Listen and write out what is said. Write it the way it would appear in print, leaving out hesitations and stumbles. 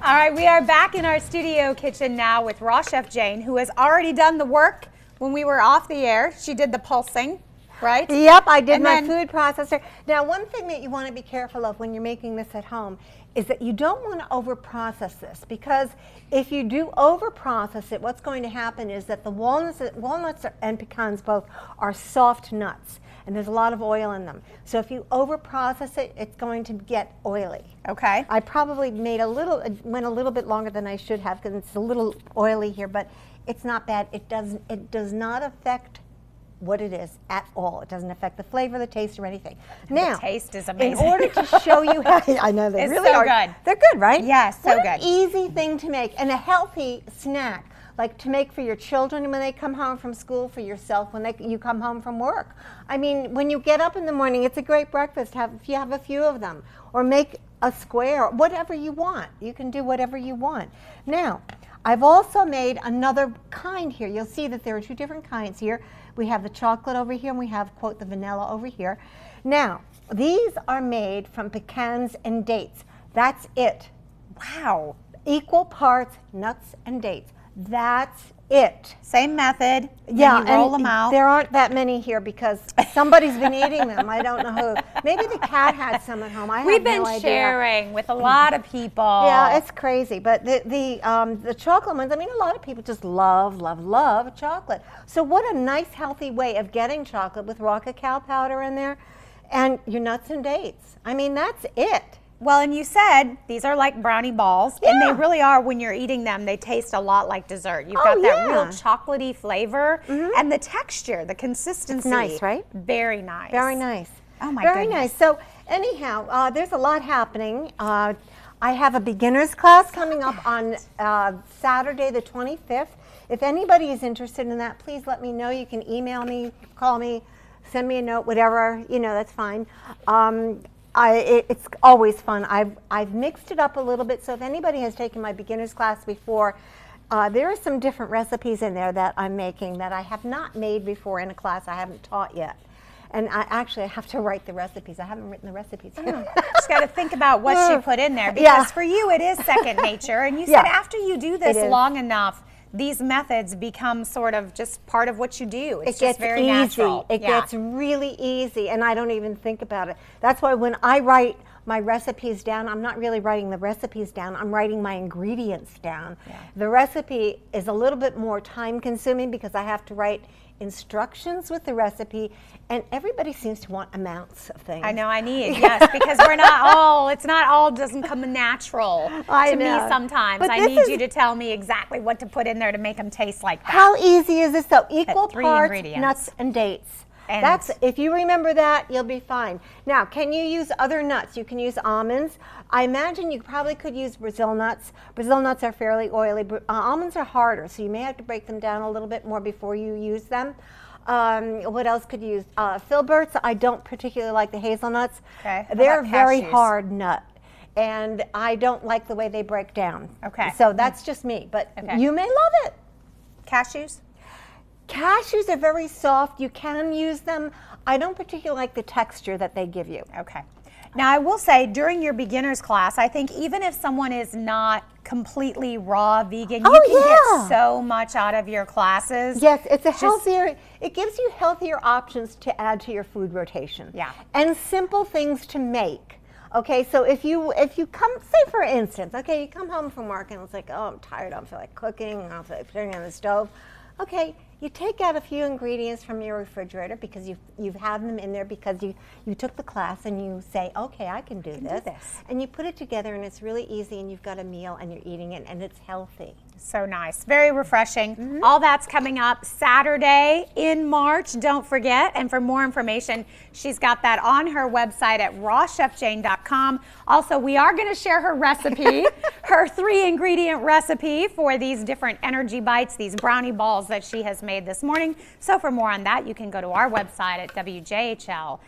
All right, we are back in our studio kitchen now with Raw Chef Jane, who has already done the work when we were off the air. She did the pulsing, right? Yep, I did my food processor. Now, one thing that you want to be careful of when you're making this at home is that you don't want to over-process this, because if you do over-process it, what's going to happen is that the walnuts and pecans both are soft nuts, and there's a lot of oil in them. So if you over-process it, it's going to get oily. Okay. I probably went a little bit longer than I should have because it's a little oily here, but it's not bad. It does not affect what it is at all. It doesn't affect the flavor, the taste, or anything. Now, the taste is amazing. In order to show you how, I know they really are good. They're good, right? Yes, so what good. An easy thing to make and a healthy snack, like to make for your children when they come home from school, for yourself when you come home from work. I mean, when you get up in the morning, it's a great breakfast. If you have a few of them, or make a square, whatever you want. You can do whatever you want. Now, I've also made another kind here. You'll see that there are two different kinds here. We have the chocolate over here, and we have, quote, the vanilla over here. Now, these are made from pecans and dates. That's it. Wow. Equal parts nuts and dates. That's it. Same method. Yeah, and you roll them out. There aren't that many here because somebody's been eating them. I don't know who. Maybe the cat had some at home. We've been sharing with a lot of people. Yeah, it's crazy. But the chocolate ones, I mean, a lot of people just love chocolate. So what a nice, healthy way of getting chocolate with raw cacao powder in there and your nuts and dates. I mean, that's it. Well, and you said these are like brownie balls, and they really are. When you're eating them, they taste a lot like dessert. You've got that real chocolatey flavor, and the texture, the consistency. It's nice, right? Very nice. Very nice. Oh my goodness. Very nice. So anyhow, there's a lot happening. I have a beginner's class coming up on Saturday the 25th. If anybody is interested in that, please let me know. You can email me, call me, send me a note, whatever, that's fine. It's always fun. I've mixed it up a little bit, so if anybody has taken my beginner's class before, there are some different recipes in there that I'm making that I have not made before in a class I haven't taught yet. And I have to write the recipes. I haven't written the recipes yet. Just got to think about what she put in there, because for you it is second nature. And you said after you do this long enough, these methods become sort of just part of what you do. It's just very natural. It gets really easy, and I don't even think about it. That's why when I write my recipes down, I'm not really writing the recipes down, I'm writing my ingredients down. The recipe is a little bit more time consuming because I have to write instructions with the recipe, and everybody seems to want amounts of things. I know, yes, because we're not all, doesn't come natural to me sometimes. But I need you to tell me exactly what to put in there to make them taste like that. How easy is this though? Equal parts nuts and dates. If you remember that, you'll be fine. Now, can you use other nuts? You can use almonds. I imagine you probably could use Brazil nuts. Brazil nuts are fairly oily. Almonds are harder, so you may have to break them down a little bit more before you use them. What else could you use? Filberts. I don't particularly like the hazelnuts. Okay. They're a very hard nut, and I don't like the way they break down. Okay. So that's just me, but you may love it. Cashews? Cashews are very soft. You can use them. I don't particularly like the texture that they give you. Okay. Now, I will say, during your beginner's class, I think even if someone is not completely raw vegan, you can get so much out of your classes. Yes, it's a healthier, it gives you healthier options to add to your food rotation. Yeah. And simple things to make. Okay, so if you come, say for instance, you come home from work and it's like, oh, I'm tired, I don't feel like cooking, I don't feel like putting it on the stove. Okay, you take out a few ingredients from your refrigerator because you've had them in there because you took the class, and you say, okay, I can do this. And you put it together, and it's really easy, and you've got a meal and you're eating it, and it's healthy. So nice, very refreshing. All that's coming up Saturday in March, don't forget. And for more information, she's got that on her website at rawchefjane.com. Also, we are going to share her recipe, her 3-ingredient recipe for these different energy bites, these brownie balls that she has made this morning. So for more on that, you can go to our website at wjhl.com.